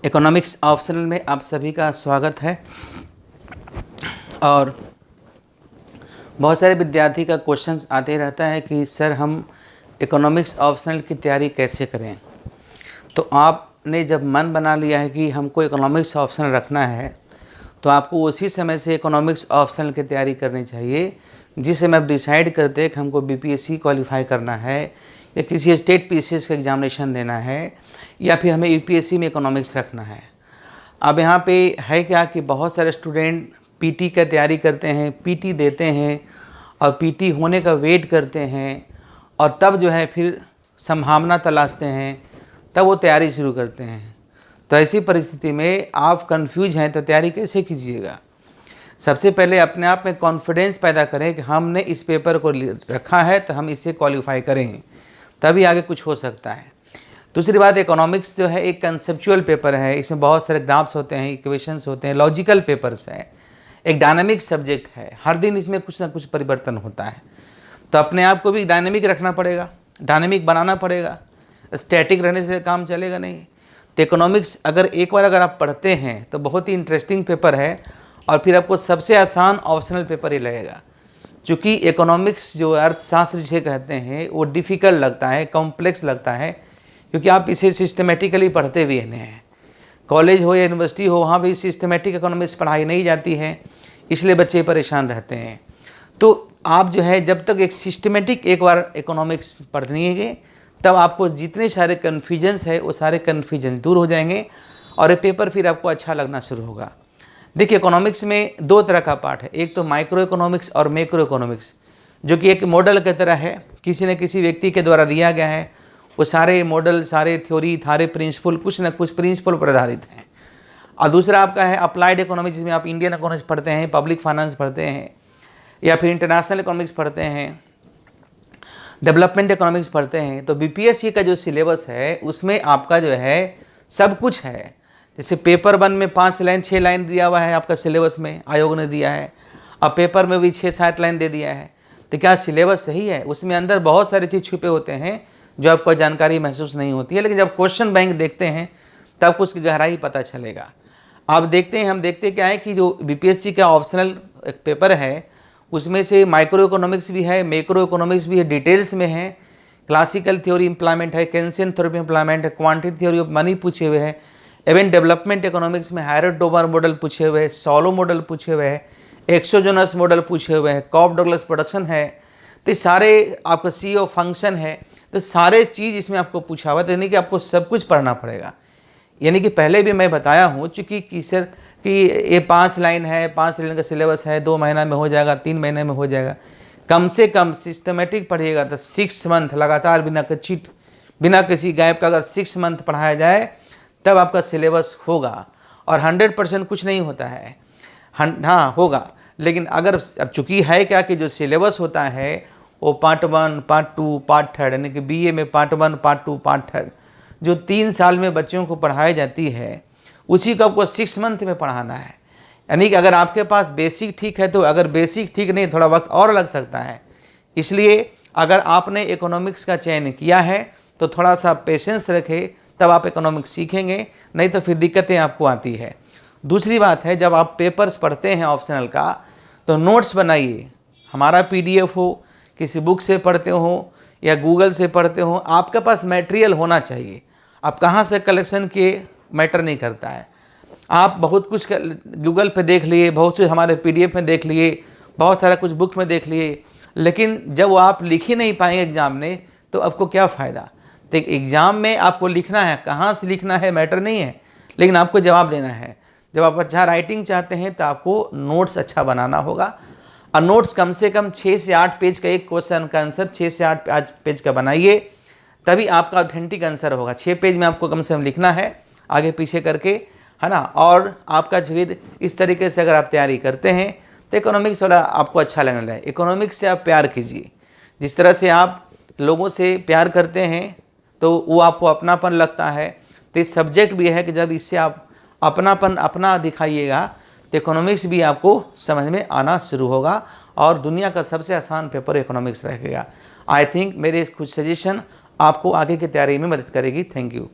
Economics optional में आप सभी का स्वागत है। और बहुत सारे विद्यार्थी का क्वेश्चंस आते रहता है कि सर हम इकोनॉमिक्स ऑप्शनल की तैयारी कैसे करें। तो आपने जब मन बना लिया है कि हमको इकोनॉमिक्स ऑप्शनल रखना है तो आपको उसी समय से इकोनॉमिक्स ऑप्शनल की तैयारी करनी चाहिए, जिस समय आप डिसाइड करते हैं कि हमको बीपीएससी क्वालिफाई करना है या किसी स्टेट पीसीएस का एग्जामिनेशन देना है या फिर हमें यूपीएससी में इकोनॉमिक्स रखना है। अब यहाँ पे है क्या कि बहुत सारे स्टूडेंट पीटी का तैयारी करते हैं, पीटी देते हैं और पीटी होने का वेट करते हैं और तब जो है फिर संभावना तलाशते हैं, तब वो तैयारी शुरू करते हैं। तो ऐसी परिस्थिति में आप कंफ्यूज हैं तो तैयारी कैसे कीजिएगा। सबसे पहले अपने आप में कॉन्फिडेंस पैदा करें कि हमने इस पेपर को रखा है तो हम इसे क्वालिफाई करेंगे, तभी आगे कुछ हो सकता है। दूसरी बात, इकोनॉमिक्स जो है एक कंसेप्चुअल पेपर है, इसमें बहुत सारे ग्राफ्स होते हैं, इक्वेशंस होते हैं, लॉजिकल पेपर्स है, एक डायनामिक सब्जेक्ट है, हर दिन इसमें कुछ ना कुछ परिवर्तन होता है। तो अपने आप को भी डायनामिक रखना पड़ेगा, डायनामिक बनाना पड़ेगा, स्टैटिक रहने से काम चलेगा नहीं। तो इकोनॉमिक्स अगर बार आप पढ़ते हैं तो बहुत ही इंटरेस्टिंग पेपर है और फिर आपको सबसे आसान ऑप्शनल पेपर ही लगेगा। चूँकि इकोनॉमिक्स जो अर्थशास्त्र जिसे कहते हैं वो डिफ़िकल्ट लगता है, कॉम्प्लेक्स लगता है, क्योंकि आप इसे सिस्टमेटिकली पढ़ते हुए नहीं हैं। कॉलेज हो या यूनिवर्सिटी हो, वहाँ भी सिस्टमेटिक इकोनॉमिक्स पढ़ाई नहीं जाती है, इसलिए बच्चे परेशान रहते हैं। तो आप जो है जब तक एक सिस्टमेटिक एक बार इकोनॉमिक्स पढ़ लीजिए, तब आपको जितने सारे कन्फ्यूजन्स है वो सारे कन्फ्यूजन दूर हो जाएंगे और ये पेपर फिर आपको अच्छा लगना शुरू होगा। देखिए, इकोनॉमिक्स में दो तरह का पार्ट है, एक तो माइक्रो इकोनॉमिक्स और मैक्रो इकोनॉमिक्स, जो कि एक मॉडल की तरह है, किसी न किसी व्यक्ति के द्वारा दिया गया है। वो सारे मॉडल, सारे थ्योरी, सारे प्रिंसिपल कुछ न कुछ प्रिंसिपल पर आधारित हैं। और दूसरा आपका है अप्लाइड इकोनॉमिक्स, जिसमें आप इंडियन इकोनॉमिक्स पढ़ते हैं, पब्लिक फाइनेंस पढ़ते हैं या फिर इंटरनेशनल इकोनॉमिक्स पढ़ते हैं, डेवलपमेंट इकोनॉमिक्स पढ़ते हैं। तो बीपीएससी का जो सिलेबस है उसमें आपका जो है सब कुछ है। जैसे पेपर 1 में 5 लाइन 6 लाइन दिया हुआ है आपका सिलेबस में, आयोग ने दिया है, और पेपर में भी 6-7 लाइन दे दिया है। तो क्या सिलेबस सही है? उसमें अंदर बहुत सारी चीज़ छुपे होते हैं जो आपको जानकारी महसूस नहीं होती है, लेकिन जब क्वेश्चन बैंक देखते हैं तब उसकी गहराई पता चलेगा। आप देखते हैं, हम देखते क्या है कि जो बीपीएससी का ऑप्शनल एक पेपर है उसमें से माइक्रो इकोनॉमिक्स भी है, मैक्रो इकोनॉमिक्स भी है, डिटेल्स में है, क्लासिकल थ्योरी इम्प्लायमेंट है, केन्सियन थ्योरी इम्प्लायमेंट है, क्वांटिटी थ्योरी ऑफ मनी पूछे हुए हैं, इवन डेवलपमेंट इकोनॉमिक्स में हायरट डोबर मॉडल पूछे हुए हैं, सॉलो मॉडल पूछे हुए हैं, एक्सोजोनस मॉडल पूछे हुए हैं, कॉप डगलस प्रोडक्शन है। तो सारे आपका सीओ फंक्शन है, तो सारे चीज़ इसमें आपको पूछा हुआ है। तो यानी कि आपको सब कुछ पढ़ना पड़ेगा। यानी कि पहले भी मैं बताया हूँ, चूँकि कि सर कि ये 5 लाइन है, 5 लाइन का सिलेबस है, 2 महीना में हो जाएगा, 3 महीने में हो जाएगा। कम से कम सिस्टमेटिक पढ़िएगा तो 6 मंथ लगातार बिना किसी गैप का अगर 6 मंथ पढ़ाया जाए तब आपका सिलेबस होगा। और 100% कुछ नहीं होता है, हाँ होगा, लेकिन अगर अब चूँकि है क्या कि जो सिलेबस होता है वो पार्ट 1, पार्ट 2, पार्ट 3, यानी कि बीए में पार्ट 1, पार्ट 2, पार्ट 3 जो 3 साल में बच्चों को पढ़ाई जाती है, उसी को आपको 6 मंथ में पढ़ाना है। यानी कि अगर आपके पास बेसिक ठीक है तो, अगर बेसिक ठीक नहीं थोड़ा वक्त और लग सकता है। इसलिए अगर आपने इकोनॉमिक्स का चयन किया है तो थोड़ा सा पेशेंस रखें, तब आप इकोनॉमिक्स सीखेंगे, नहीं तो फिर दिक्कतें आपको आती है। दूसरी बात है, जब आप पेपर्स पढ़ते हैं ऑप्शनल का तो नोट्स बनाइए। हमारा पीडीएफ हो, किसी बुक से पढ़ते हो या गूगल से पढ़ते हो, आपके पास मटेरियल होना चाहिए। आप कहाँ से कलेक्शन किए मैटर नहीं करता है। आप बहुत कुछ गूगल पे देख लिए, बहुत कुछ हमारे पीडीएफ में देख लिए, बहुत सारा कुछ बुक में देख लिए, लेकिन जब वो आप लिख ही नहीं पाएंगे एग्ज़ाम में तो आपको क्या फ़ायदा। तो एग्ज़ाम में आपको लिखना है, कहाँ से लिखना है मैटर नहीं है, लेकिन आपको जवाब देना है। जब आप अच्छा राइटिंग चाहते हैं तो आपको नोट्स अच्छा बनाना होगा, और नोट्स कम से कम 6 से 8 पेज का, एक क्वेश्चन का आंसर 6 से 8 पेज का बनाइए, तभी आपका ऑथेंटिक आंसर होगा। 6 पेज में आपको कम से कम लिखना है, आगे पीछे करके, है ना। और आपका फिर इस तरीके से अगर आप तैयारी करते हैं तो इकोनॉमिक्स थोड़ा आपको अच्छा लगने लगे। इकोनॉमिक्स से आप प्यार कीजिए, जिस तरह से आप लोगों से प्यार करते हैं तो वो आपको अपनापन लगता है। तो इस सब्जेक्ट भी है कि जब इससे आप अपनापन अपना दिखाइएगा तो इकोनॉमिक्स भी आपको समझ में आना शुरू होगा और दुनिया का सबसे आसान पेपर इकोनॉमिक्स रहेगा। आई थिंक मेरे कुछ सजेशन आपको आगे की तैयारी में मदद करेगी। Thank you.